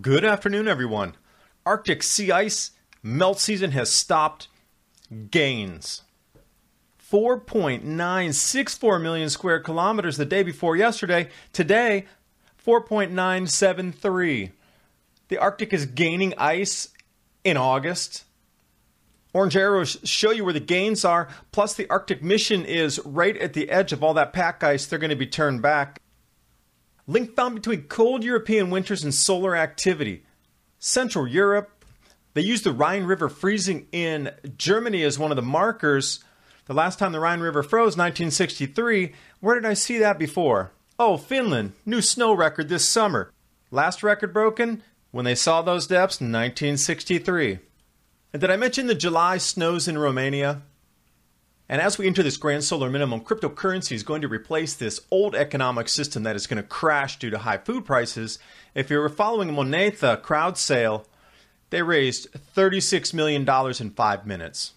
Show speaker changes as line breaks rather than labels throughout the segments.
Good afternoon, everyone. Arctic sea ice melt season has stopped. Gains. 4.964 million square kilometers the day before yesterday. Today, 4.973. The Arctic is gaining ice in August. Orange arrows show you where the gains are. Plus, the Arctic mission is right at the edge of all that pack ice. They're going to be turned back. Link found between cold European winters and solar activity. Central Europe, they used the Rhine River freezing in Germany as one of the markers. The last time the Rhine River froze, 1963. Where did I see that before? Oh, Finland. New snow record this summer. Last record broken when they saw those depths, 1963. And did I mention the July snows in Romania? And as we enter this grand solar minimum, cryptocurrency is going to replace this old economic system that is going to crash due to high food prices. If you were following Moneta crowd sale, they raised $36 million in 5 minutes.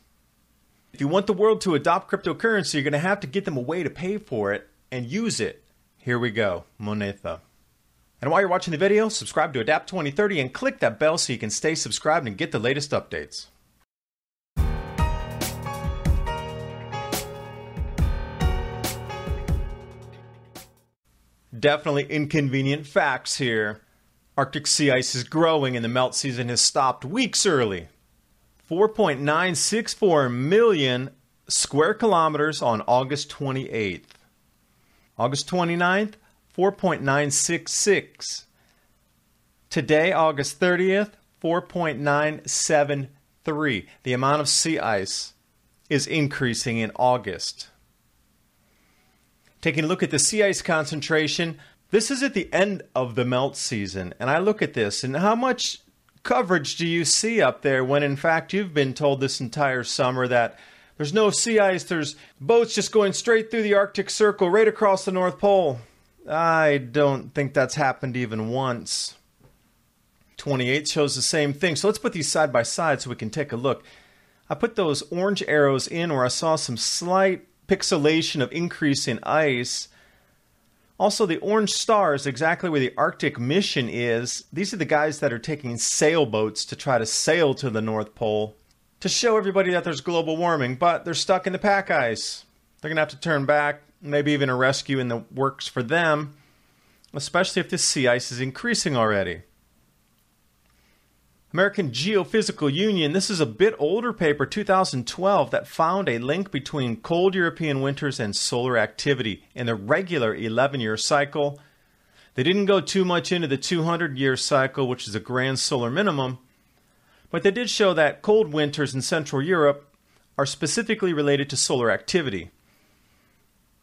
If you want the world to adopt cryptocurrency, you're going to have to get them a way to pay for it and use it. Here we go, Moneta. And while you're watching the video, subscribe to Adapt 2030 and click that bell so you can stay subscribed and get the latest updates. Definitely inconvenient facts here. Arctic sea ice is growing and the melt season has stopped weeks early. 4.964 million square kilometers on August 28th. August 29th, 4.966. Today, August 30th, 4.973. The amount of sea ice is increasing in August. Taking a look at the sea ice concentration, this is at the end of the melt season. And I look at this, and how much coverage do you see up there when in fact you've been told this entire summer that there's no sea ice, there's boats just going straight through the Arctic Circle right across the North Pole? I don't think that's happened even once. 28 shows the same thing. So let's put these side by side so we can take a look. I put those orange arrows in where I saw some slight pixelation of increase in ice. Also, the orange star is exactly where the Arctic mission is. These are the guys that are taking sailboats to try to sail to the North Pole to show everybody that there's global warming, but they're stuck in the pack ice. They're going to have to turn back, maybe even a rescue in the works for them, especially if this sea ice is increasing already. American Geophysical Union, this is a bit older paper, 2012, that found a link between cold European winters and solar activity in the regular 11-year cycle. They didn't go too much into the 200-year cycle, which is a grand solar minimum, but they did show that cold winters in Central Europe are specifically related to solar activity.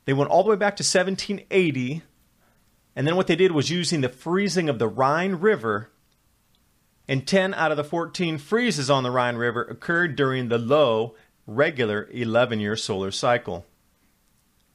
They went all the way back to 1780, and then what they did was using the freezing of the Rhine River, and 10 out of the 14 freezes on the Rhine River occurred during the low, regular 11-year solar cycle.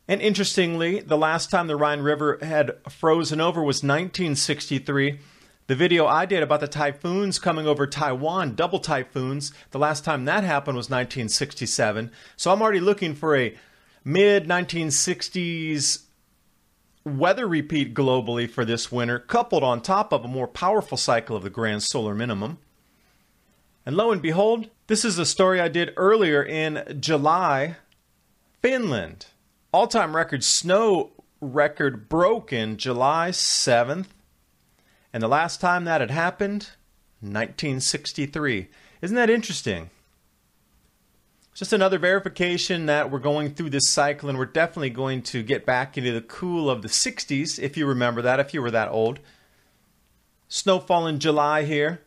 And interestingly, the last time the Rhine River had frozen over was 1963. The video I did about the typhoons coming over Taiwan, double typhoons, the last time that happened was 1967. So I'm already looking for a mid-1960s weather repeat globally for this winter, coupled on top of a more powerful cycle of the grand solar minimum. And lo and behold, this is a story I did earlier in July. Finland. All-time record snow record broken July 7th. And the last time that had happened, 1963. Isn't that interesting? Just another verification that we're going through this cycle, and we're definitely going to get back into the cool of the 60s, if you remember that, if you were that old. Snowfall in July here.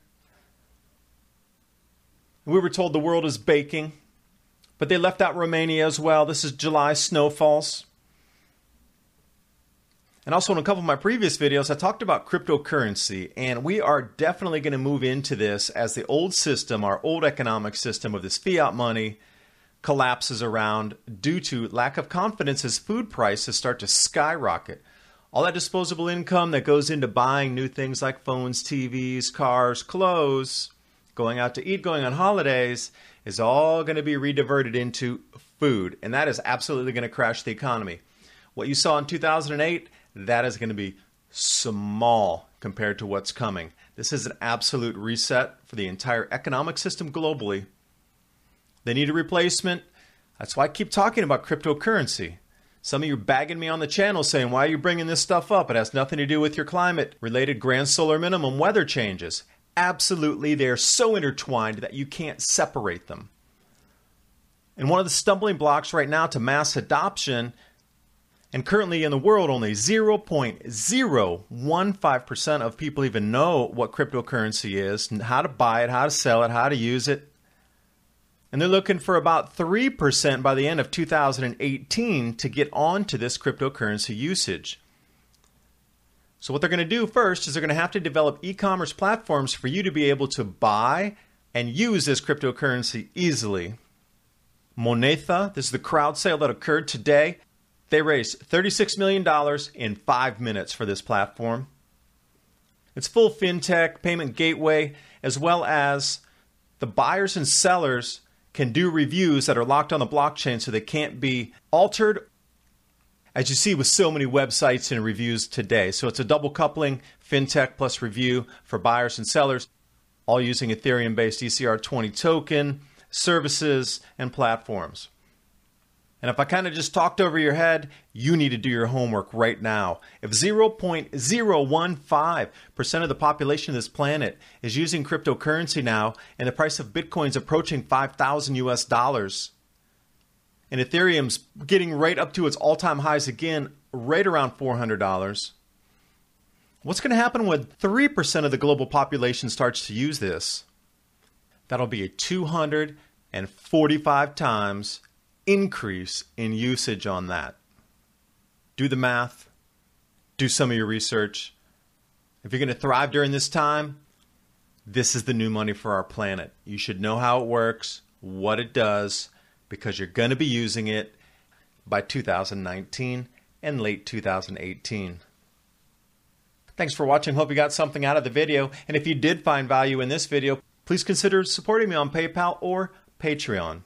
We were told the world is baking, but they left out Romania as well. This is July snowfalls. And also in a couple of my previous videos, I talked about cryptocurrency, and we are definitely going to move into this as the old system, our old economic system of this fiat money, collapses around due to lack of confidence as food prices start to skyrocket. All that disposable income that goes into buying new things like phones, TVs, cars, clothes, going out to eat, going on holidays, is all going to be rediverted into food. And that is absolutely going to crash the economy. What you saw in 2008, that is going to be small compared to what's coming. This is an absolute reset for the entire economic system globally. They need a replacement. That's why I keep talking about cryptocurrency. Some of you are bagging me on the channel saying, why are you bringing this stuff up? It has nothing to do with your climate-related grand solar minimum weather changes. Absolutely, they are so intertwined that you can't separate them. And one of the stumbling blocks right now to mass adoption, and currently in the world only 0.015% of people even know what cryptocurrency is, and how to buy it, how to sell it, how to use it. And they're looking for about 3% by the end of 2018 to get onto this cryptocurrency usage. So what they're going to do first is they're going to have to develop e-commerce platforms for you to be able to buy and use this cryptocurrency easily. Moneta, this is the crowd sale that occurred today. They raised $36 million in 5 minutes for this platform. It's full fintech, payment gateway, as well as the buyers and sellers can do reviews that are locked on the blockchain so they can't be altered, as you see with so many websites and reviews today. So it's a double coupling, fintech plus review for buyers and sellers, all using Ethereum-based ECR20 token, services, and platforms. And if I kind of just talked over your head, you need to do your homework right now. If 0.015% of the population of this planet is using cryptocurrency now, and the price of Bitcoin's approaching $5,000, and Ethereum's getting right up to its all-time highs again, right around $400, what's going to happen when 3% of the global population starts to use this? That'll be a 245 times increase in usage on that. Do the math. Do some of your research. If you're going to thrive during this time, this is the new money for our planet. You should know how it works, what it does, because you're going to be using it by 2019 and late 2018. Thanks for watching. Hope you got something out of the video. And if you did find value in this video, please consider supporting me on PayPal or Patreon.